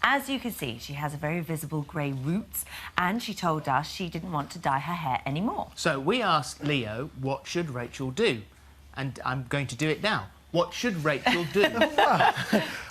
As you can see, she has a very visible grey roots, and she told us she didn't want to dye her hair anymore. So we asked Leo, what should Rachel do? And I'm going to do it now. What should Rachel do?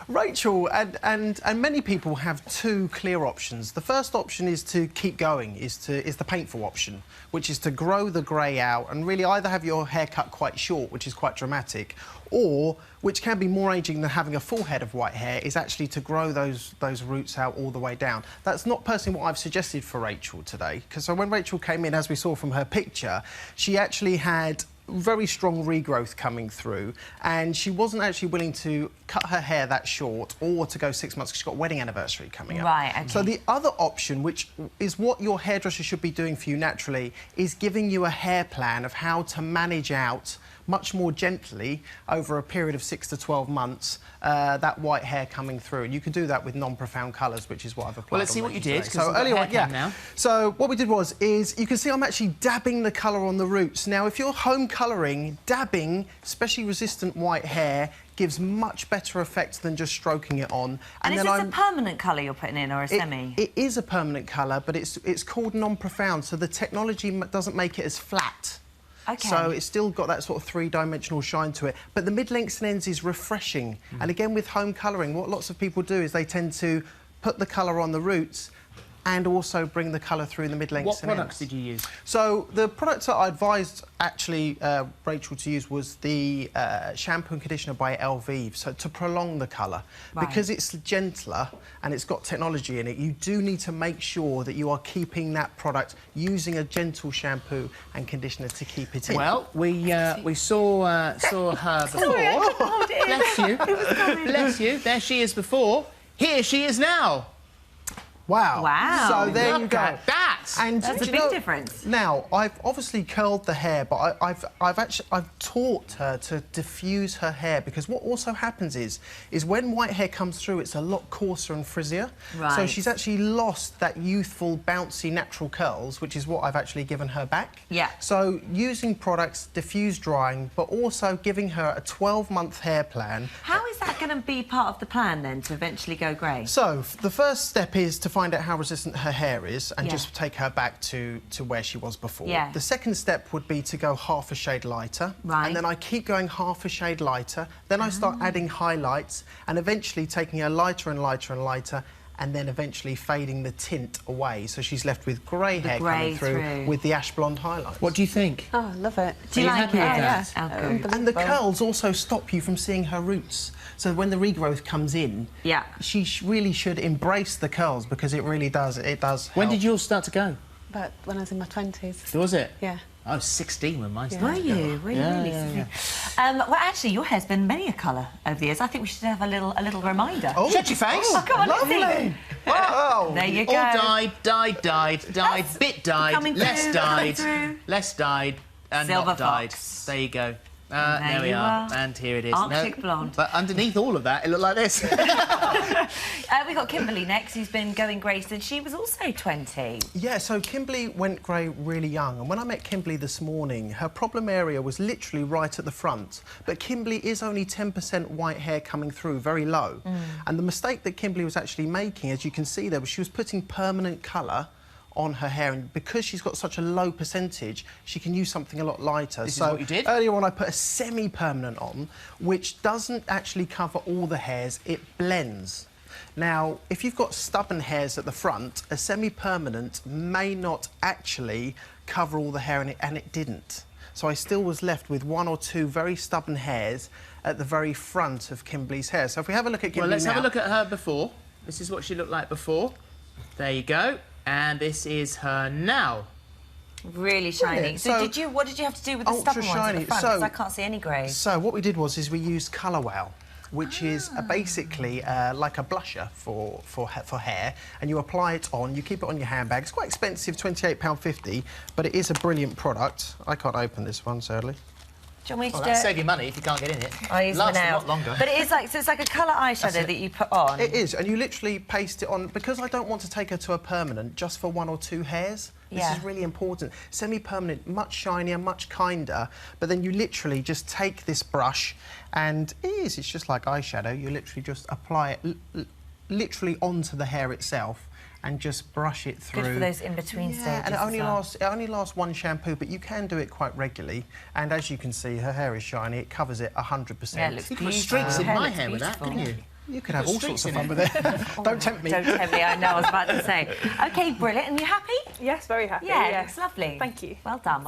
Rachel and many people have two clear options. The first option is to keep going, is the painful option, which is to grow the grey out and really either have your hair cut quite short, which is quite dramatic, or, which can be more ageing than having a full head of white hair, is actually to grow those roots out all the way down. That's not personally what I've suggested for Rachel today, because so when Rachel came in, as we saw from her picture, she actually had very strong regrowth coming through, and she wasn't actually willing to cut her hair that short or to go 6 months because she's got a wedding anniversary coming up. Right, okay. So the other option, which is what your hairdresser should be doing for you naturally, is giving you a hair plan of how to manage out much more gently over a period of 6 to 12 months that white hair coming through, and you can do that with non-profound colours, which is what I've applied. Well, let's see what you did. So earlier on, yeah. Now. So what we did is you can see I'm actually dabbing the colour on the roots. Now, if you're home colouring, dabbing, especially resistant white hair, gives much better effect than just stroking it on. And is this a permanent colour you're putting in, or a semi? It is a permanent colour, but it's called non-profound, so the technology doesn't make it as flat. Okay. So it's still got that sort of three-dimensional shine to it. But the mid-lengths and ends is refreshing. And again, with home colouring, what lots of people do is they tend to put the colour on the roots and also bring the colour through the mid-lengths and ends. What products did you use? So the products that I advised, actually, Rachel to use was the shampoo and conditioner by Elvive, so to prolong the colour. Right. Because it's gentler and it's got technology in it, you do need to make sure that you are keeping that product using a gentle shampoo and conditioner to keep it in. Well, we saw her before. Sorry, I couldn't hold it in. Bless you. It was coming. Bless you. There she is before. Here she is now. Wow. Wow. So there you Look go. at that. And That's do a you big know, difference. Now, I've obviously curled the hair, but I've taught her to diffuse her hair, because what also happens is when white hair comes through, it's a lot coarser and frizzier. Right. So she's actually lost that youthful, bouncy, natural curls, which is what I've actually given her back. Yeah. So using products, diffuse drying, but also giving her a 12-month hair plan. How is that going to be part of the plan, then, to eventually go grey? So the first step is to find out how resistant her hair is and Yeah. just take her back to where she was before. Yeah. The second step would be to go half a shade lighter. Right. And then I keep going half a shade lighter. Then I start adding highlights and eventually taking her lighter and lighter and lighter, and then eventually fading the tint away. So she's left with grey hair coming through with the ash blonde highlights. What do you think? Oh, I love it. Do you like it? happy with that? Oh, good. And the curls also stop you from seeing her roots. So when the regrowth comes in, Yeah. she really should embrace the curls, because it really does. It does help. When did yours start to go? But when I was in my 20s. Was it? Yeah. I was 16 when mine Yeah. started. Were you? Were you really? Well, actually, your hair's been many a colour over the years. I think we should have a little reminder. Oh, Shut your face. Oh, Come on, let's see. lovely. Wow. There you All go. died, bit died, coming less through, died, coming through. less died, and Silver not died. fox. There you go. There There we you are. are. And here it is. Arctic blonde. But underneath all of that, it looked like this. We've got Kimberly next, who's been going grey since she was also 20. Yeah, so Kimberly went grey really young, and when I met Kimberly this morning, her problem area was literally right at the front. But Kimberly is only 10% white hair coming through, very low. And the mistake that Kimberly was actually making, as you can see there, was she was putting permanent colour on her hair, and because she's got such a low percentage, she can use something a lot lighter. This is what you did? Earlier on, I put a semi-permanent on, which doesn't actually cover all the hairs, it blends. Now, if you've got stubborn hairs at the front, a semi-permanent may not actually cover all the hair, and it didn't. So I still was left with one or two very stubborn hairs at the very front of Kimberly's hair. So if we have a look at Kimberly Well, let's now, have a look at her before. This is what she looked like before. There you go. And this is her now. Really shiny. Brilliant. So, So, what did you have to do with the ultra stubborn ones at shiny. the front? So- 'Cause I can't see any grey. So what we did was we used Colour Wow, which is basically like a blusher for hair, and you apply it on. You keep it on your handbag. It's quite expensive, £28.50, but it is a brilliant product. I can't open this one, sadly. Do you want me to Well, do that'll it? save you money if you can't get in it. I use one Lasts a now. lot longer. But it is like, so it's like a colour eyeshadow that you put on. It is, and you literally paste it on. Because I don't want to take her to a permanent just for one or two hairs. This Yeah. is really important. Semi-permanent, much shinier, much kinder, but then you literally just take this brush, and it's just like eyeshadow. You literally just apply it literally onto the hair itself and just brush it through. Good for those in-between stages. And it as only well. lasts one shampoo, but you can do it quite regularly. And as you can see, her hair is shiny. It covers it 100%. Yeah, it looks You could put beautiful. streaks in Hair my looks hair with that, beautiful. couldn't you? You could have Put all sorts streaks of in fun with it. Don't tempt me. Don't tempt me, I know, I was about to say. OK, brilliant. And you happy? Yes, very happy. Yeah, it yes. looks lovely. Thank you. Well done.